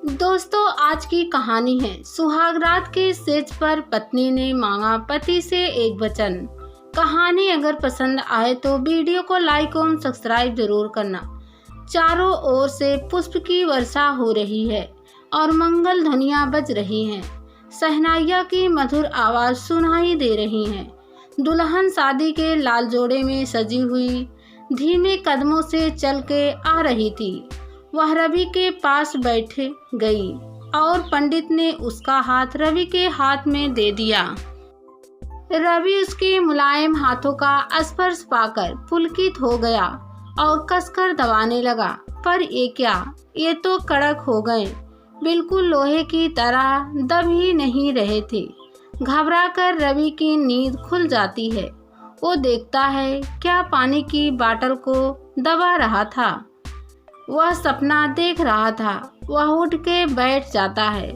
दोस्तों, आज की कहानी है सुहागरात के सेज पर पत्नी ने मांगा पति से एक वचन। कहानी अगर पसंद आए तो वीडियो को लाइक और सब्सक्राइब जरूर करना। चारों ओर से पुष्प की वर्षा हो रही है और मंगल ध्वनियां बज रही हैं। शहनाइया की मधुर आवाज सुनाई दे रही है। दुल्हन शादी के लाल जोड़े में सजी हुई धीमे कदमों से चल के आ रही थी। वह रवि के पास बैठ गई और पंडित ने उसका हाथ रवि के हाथ में दे दिया। रवि उसके मुलायम हाथों का स्पर्श पाकर पुलकित हो गया और कसकर दबाने लगा। पर ये क्या, ये तो कड़क हो गए, बिल्कुल लोहे की तरह दब ही नहीं रहे थे। घबराकर रवि की नींद खुल जाती है। वो देखता है क्या पानी की बाटल को दबा रहा था। वह सपना देख रहा था। वह उठ के बैठ जाता है।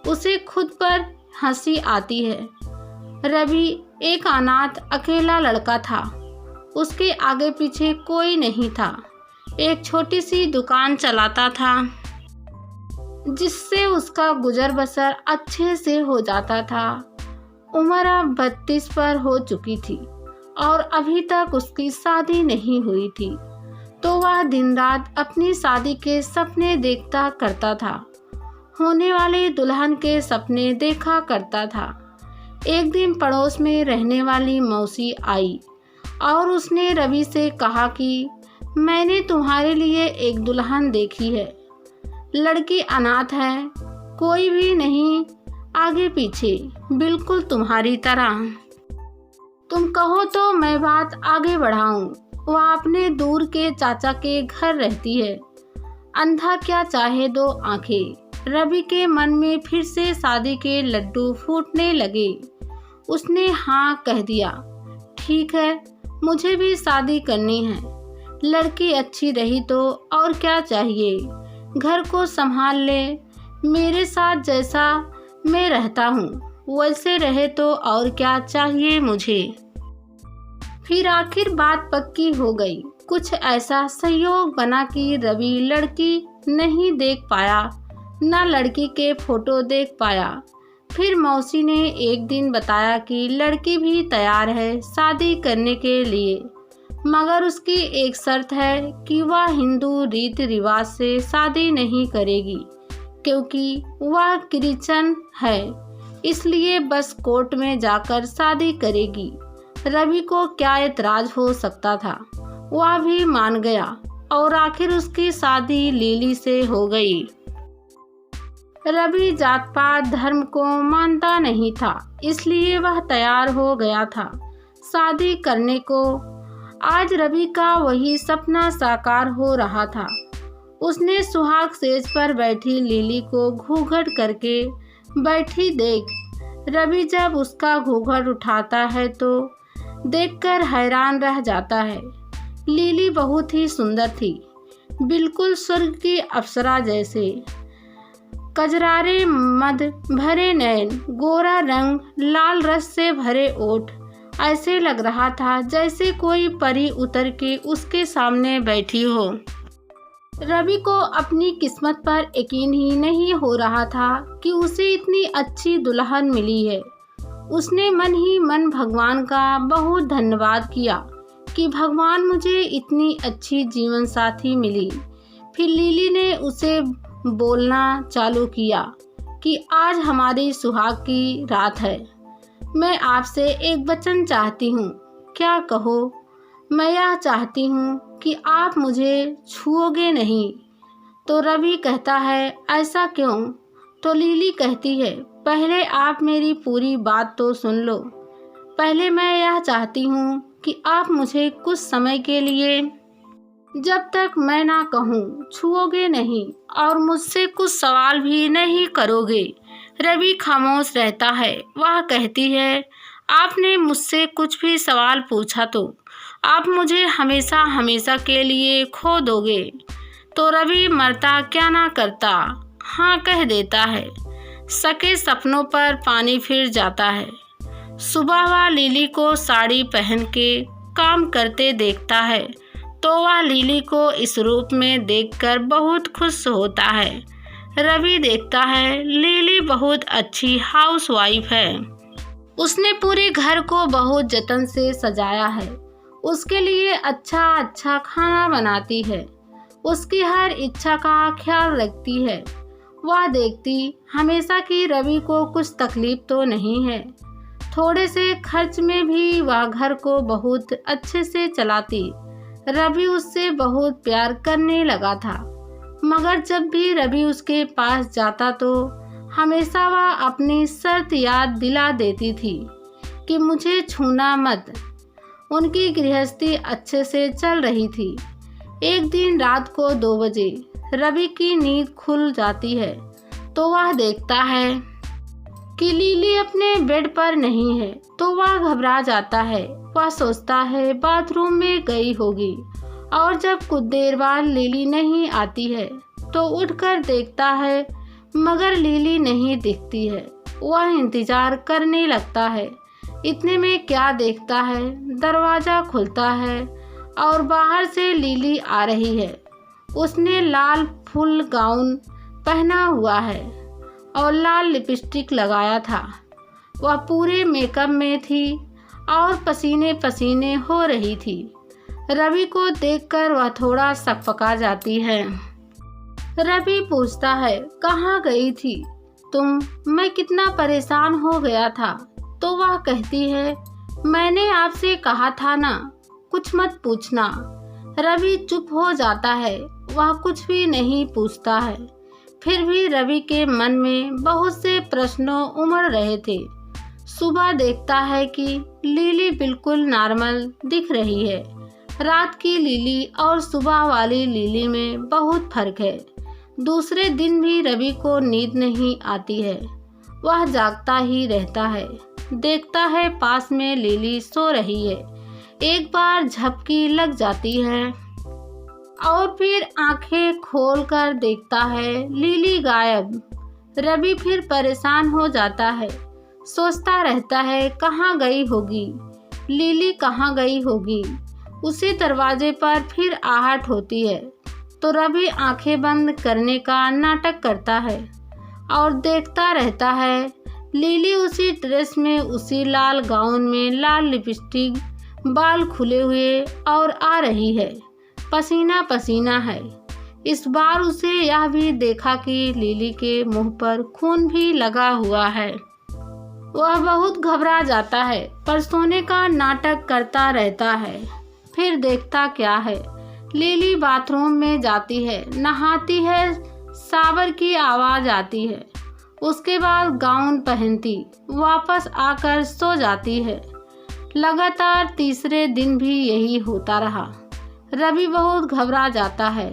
उसे खुद पर हंसी आती है। रवि एक अनाथ अकेला लड़का था। उसके आगे पीछे कोई नहीं था। एक छोटी सी दुकान चलाता था जिससे उसका गुजर बसर अच्छे से हो जाता था। उम्र अब 32 पर हो चुकी थी और अभी तक उसकी शादी नहीं हुई थी, तो वह दिन रात अपनी शादी के सपने देखता करता था। होने वाले दुल्हन के सपने देखा करता था। एक दिन पड़ोस में रहने वाली मौसी आई और उसने रवि से कहा कि मैंने तुम्हारे लिए एक दुल्हन देखी है। लड़की अनाथ है, कोई भी नहीं आगे पीछे, बिल्कुल तुम्हारी तरह। तुम कहो तो मैं बात आगे बढ़ाऊं। वह अपने दूर के चाचा के घर रहती है। अंधा क्या चाहे दो आंखें। रवि के मन में फिर से शादी के लड्डू फूटने लगे। उसने हाँ कह दिया। ठीक है, मुझे भी शादी करनी है। लड़की अच्छी रही तो और क्या चाहिए। घर को संभाल ले, मेरे साथ जैसा मैं रहता हूँ वैसे रहे तो और क्या चाहिए मुझे। फिर आखिर बात पक्की हो गई। कुछ ऐसा संयोग बना कि रवि लड़की नहीं देख पाया, न लड़की के फोटो देख पाया। फिर मौसी ने एक दिन बताया कि लड़की भी तैयार है शादी करने के लिए, मगर उसकी एक शर्त है कि वह हिंदू रीति रिवाज से शादी नहीं करेगी, क्योंकि वह क्रिश्चियन है, इसलिए बस कोर्ट में जाकर शादी करेगी। रवि को क्या एतराज हो सकता था। वह भी मान गया और आखिर उसकी शादी लीली से हो गई। रवि जात पात धर्म को मानता नहीं था, इसलिए वह तैयार हो गया था शादी करने को। आज रवि का वही सपना साकार हो रहा था। उसने सुहाग सेज पर बैठी लीली को घूंघट करके बैठी देख रवि जब उसका घूंघट उठाता है तो देखकर हैरान रह जाता है। लीली बहुत ही सुंदर थी, बिल्कुल स्वर्ग की अप्सरा जैसे। कजरारे मद भरे नैन, गोरा रंग, लाल रस से भरे ओठ, ऐसे लग रहा था जैसे कोई परी उतर के उसके सामने बैठी हो। रवि को अपनी किस्मत पर यकीन ही नहीं हो रहा था कि उसे इतनी अच्छी दुल्हन मिली है। उसने मन ही मन भगवान का बहुत धन्यवाद किया कि भगवान मुझे इतनी अच्छी जीवन साथी मिली। फिर लीली ने उसे बोलना चालू किया कि आज हमारी सुहाग की रात है। मैं आपसे एक वचन चाहती हूँ, क्या कहो। मैं यह चाहती हूँ कि आप मुझे छुओगे नहीं। तो रवि कहता है ऐसा क्यों। तो लीली कहती है पहले आप मेरी पूरी बात तो सुन लो। पहले मैं यह चाहती हूँ कि आप मुझे कुछ समय के लिए, जब तक मैं ना कहूँ, छुओगे नहीं और मुझसे कुछ सवाल भी नहीं करोगे। रवि खामोश रहता है। वह कहती है आपने मुझसे कुछ भी सवाल पूछा तो आप मुझे हमेशा हमेशा के लिए खो दोगे। तो रवि मरता क्या ना करता, हाँ कह देता है। सके सपनों पर पानी फिर जाता है। सुबह वह लीली को साड़ी पहन के काम करते देखता है तो वह लीली को इस रूप में देखकर बहुत खुश होता है। रवि देखता है लिली बहुत अच्छी हाउसवाइफ है। उसने पूरे घर को बहुत जतन से सजाया है। उसके लिए अच्छा अच्छा खाना बनाती है। उसकी हर इच्छा का ख्याल रखती है। वह देखती हमेशा कि रवि को कुछ तकलीफ तो नहीं है। थोड़े से खर्च में भी वह घर को बहुत अच्छे से चलाती। रवि उससे बहुत प्यार करने लगा था, मगर जब भी रवि उसके पास जाता तो हमेशा वह अपनी शर्त याद दिला देती थी कि मुझे छूना मत। उनकी गृहस्थी अच्छे से चल रही थी। एक दिन रात को 2 बजे रवि की नींद खुल जाती है तो वह देखता है कि लिली अपने बेड पर नहीं है, तो वह घबरा जाता है। वह सोचता है बाथरूम में गई होगी, और जब कुछ देर बाद लिली नहीं आती है तो उठकर देखता है, मगर लिली नहीं दिखती है। वह इंतजार करने लगता है। इतने में क्या देखता है, दरवाज़ा खुलता है और बाहर से लिली आ रही है। उसने लाल फुल गाउन पहना हुआ है और लाल लिपस्टिक लगाया था। वह पूरे मेकअप में थी और पसीने पसीने हो रही थी। रवि को देखकर वह थोड़ा सकपका जाती है। रवि पूछता है, कहाँ गई थी तुम? मैं कितना परेशान हो गया था। तो वह कहती है, मैंने आपसे कहा था ना, कुछ मत पूछना। रवि चुप हो जाता है। वह कुछ भी नहीं पूछता है। फिर भी रवि के मन में बहुत से प्रश्नों उमड़ रहे थे। सुबह देखता है कि लिली बिल्कुल नॉर्मल दिख रही है। रात की लिली और सुबह वाली लिली में बहुत फर्क है। दूसरे दिन भी रवि को नींद नहीं आती है। वह जागता ही रहता है। देखता है पास में लिली सो रही है। एक बार झपकी लग जाती है और फिर आंखें खोलकर देखता है लिली गायब। रवि फिर परेशान हो जाता है। सोचता रहता है कहाँ गई होगी लिली, कहाँ गई होगी। उसी दरवाजे पर फिर आहट होती है तो रवि आंखें बंद करने का नाटक करता है और देखता रहता है लिली उसी ड्रेस में, उसी लाल गाउन में, लाल लिपस्टिक, बाल खुले हुए और आ रही है। पसीना पसीना है। इस बार उसे यह भी देखा कि लिली के मुंह पर खून भी लगा हुआ है। वह बहुत घबरा जाता है पर सोने का नाटक करता रहता है। फिर देखता क्या है, लिली बाथरूम में जाती है, नहाती है, शावर की आवाज़ आती है। उसके बाद गाउन पहनती वापस आकर सो जाती है। लगातार तीसरे दिन भी यही होता रहा। रवि बहुत घबरा जाता है।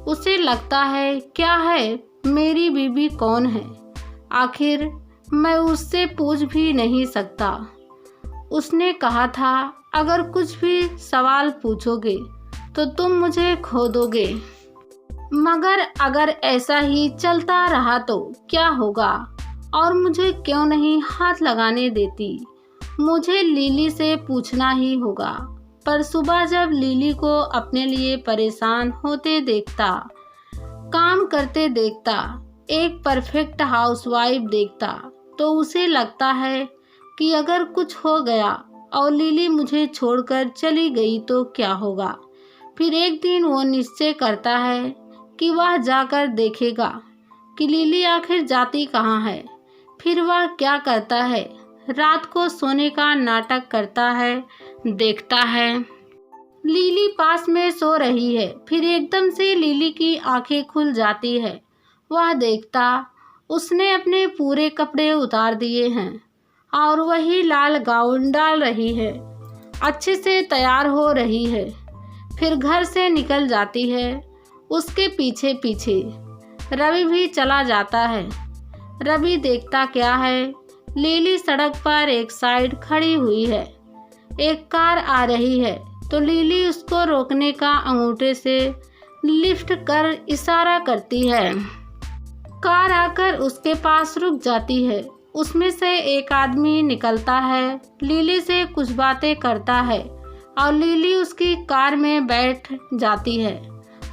उसे लगता है क्या है, मेरी बीबी कौन है? आखिर मैं उससे पूछ भी नहीं सकता। उसने कहा था अगर कुछ भी सवाल पूछोगे तो तुम मुझे खो दोगे। मगर अगर ऐसा ही चलता रहा तो क्या होगा? और मुझे क्यों नहीं हाथ लगाने देती? मुझे लिली से पूछना ही होगा। पर सुबह जब लिली को अपने लिए परेशान होते देखता, काम करते देखता, एक परफेक्ट हाउसवाइफ देखता, तो उसे लगता है कि अगर कुछ हो गया और लिली मुझे छोड़कर चली गई तो क्या होगा। फिर एक दिन वो निश्चय करता है कि वह जाकर देखेगा कि लिली आखिर जाती कहाँ है। फिर वह क्या करता है, रात को सोने का नाटक करता है। देखता है लिली पास में सो रही है। फिर एकदम से लिली की आंखें खुल जाती है। वह देखता उसने अपने पूरे कपड़े उतार दिए हैं और वही लाल गाउन डाल रही है, अच्छे से तैयार हो रही है। फिर घर से निकल जाती है। उसके पीछे पीछे रवि भी चला जाता है। रवि देखता क्या है, लिली सड़क पर एक साइड खड़ी हुई है। एक कार आ रही है तो लिली उसको रोकने का अंगूठे से लिफ्ट कर इशारा करती है। कार आकर उसके पास रुक जाती है। उसमें से एक आदमी निकलता है, लिली से कुछ बातें करता है और लिली उसकी कार में बैठ जाती है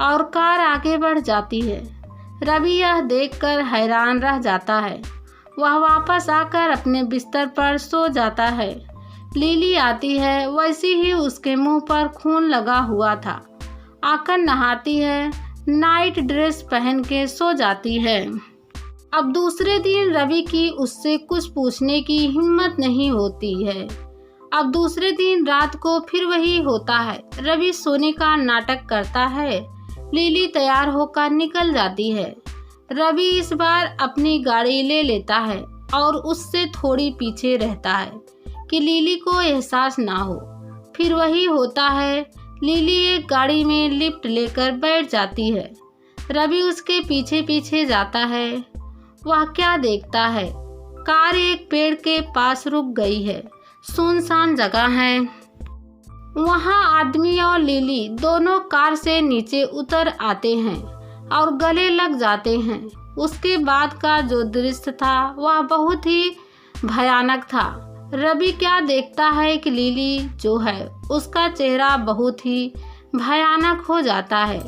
और कार आगे बढ़ जाती है। रवि यह देखकर हैरान रह जाता है। वह वापस आकर अपने बिस्तर पर सो जाता है। लिली आती है, वैसी ही उसके मुंह पर खून लगा हुआ था। आकर नहाती है, नाइट ड्रेस पहन के सो जाती है। अब दूसरे दिन रवि की उससे कुछ पूछने की हिम्मत नहीं होती है। अब दूसरे दिन रात को फिर वही होता है। रवि सोने का नाटक करता है। लिली तैयार होकर निकल जाती है। रवि इस बार अपनी गाड़ी ले लेता है और उससे थोड़ी पीछे रहता है कि लिली को एहसास ना हो। फिर वही होता है। लिली एक गाड़ी में लिफ्ट लेकर बैठ जाती है। रवि उसके पीछे पीछे जाता है। वह क्या देखता है, कार एक पेड़ के पास रुक गई है। सुनसान जगह है। वहाँ आदमी और लिली दोनों कार से नीचे उतर आते हैं और गले लग जाते हैं। उसके बाद का जो दृश्य था वह बहुत ही भयानक था। रवि क्या देखता है कि लिली जो है उसका चेहरा बहुत ही भयानक हो जाता है।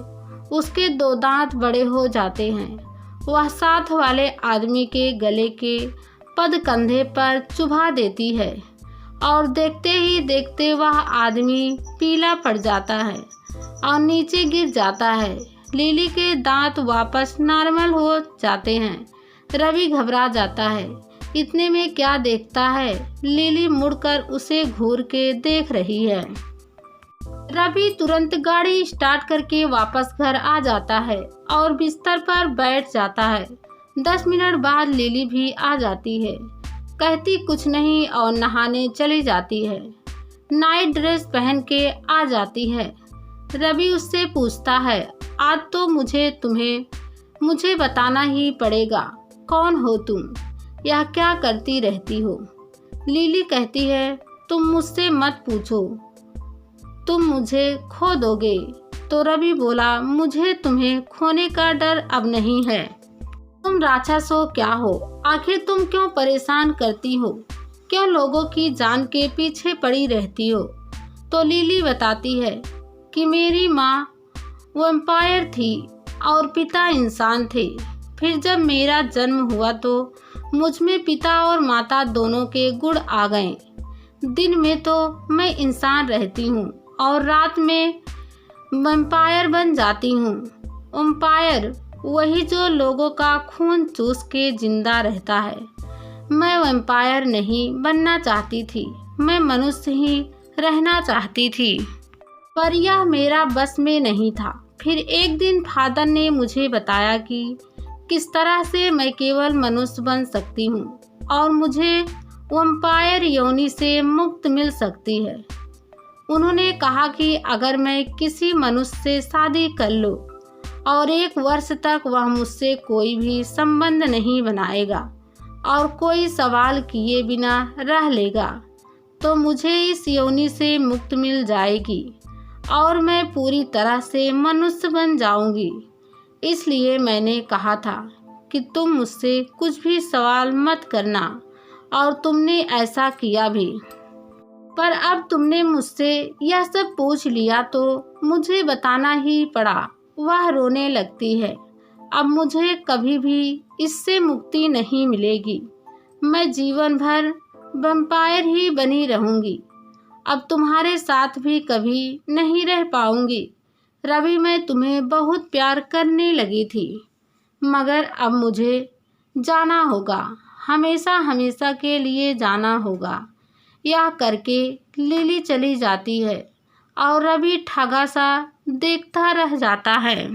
उसके 2 दांत बड़े हो जाते हैं। वह साथ वाले आदमी के गले के पद कंधे पर चुभा देती है और देखते ही देखते वह आदमी पीला पड़ जाता है और नीचे गिर जाता है। लिली के दांत वापस नॉर्मल हो जाते हैं। रवि घबरा जाता है। इतने में क्या देखता है, लिली मुड़कर उसे घूर के देख रही है। रवि तुरंत गाड़ी स्टार्ट करके वापस घर आ जाता है और बिस्तर पर बैठ जाता है। 10 मिनट बाद लिली भी आ जाती है। कहती कुछ नहीं और नहाने चली जाती है। नाइट ड्रेस पहन के आ जाती है। रवि उससे पूछता है, आज तो मुझे बताना ही पड़ेगा, कौन हो तुम, यह क्या करती रहती हो। लिली कहती है, तुम मुझसे मत पूछो, तुम मुझे खो दोगे। तो रवि बोला, मुझे तुम्हें खोने का डर अब नहीं है। तुम राक्षस हो क्या हो, आखिर तुम क्यों परेशान करती हो, क्यों लोगों की जान के पीछे पड़ी रहती हो। तो लिली बताती है कि मेरी माँ वैम्पायर थी और पिता इंसान थे। फिर जब मेरा जन्म हुआ तो मुझ में पिता और माता दोनों के गुण आ गए। दिन में तो मैं इंसान रहती हूँ और रात में वैम्पायर बन जाती हूँ। वैम्पायर वही जो लोगों का खून चूस के जिंदा रहता है। मैं वैम्पायर नहीं बनना चाहती थी, मैं मनुष्य ही रहना चाहती थी, पर यह मेरा बस में नहीं था। फिर एक दिन फादर ने मुझे बताया कि किस तरह से मैं केवल मनुष्य बन सकती हूँ और मुझे वैम्पायर योनि से मुक्त मिल सकती है। उन्होंने कहा कि अगर मैं किसी मनुष्य से शादी कर लूँ और 1 वर्ष तक वह मुझसे कोई भी संबंध नहीं बनाएगा और कोई सवाल किए बिना रह लेगा तो मुझे इस योनि से मुक्त मिल जाएगी और मैं पूरी तरह से मनुष्य बन जाऊंगी। इसलिए मैंने कहा था कि तुम मुझसे कुछ भी सवाल मत करना और तुमने ऐसा किया भी। पर अब तुमने मुझसे यह सब पूछ लिया तो मुझे बताना ही पड़ा। वह रोने लगती है। अब मुझे कभी भी इससे मुक्ति नहीं मिलेगी। मैं जीवन भर वैम्पायर ही बनी रहूंगी। अब तुम्हारे साथ भी कभी नहीं रह पाऊंगी। रवि, मैं तुम्हें बहुत प्यार करने लगी थी, मगर अब मुझे जाना होगा, हमेशा हमेशा के लिए जाना होगा। यह करके लिली चली जाती है और रवि ठगा सा देखता रह जाता है।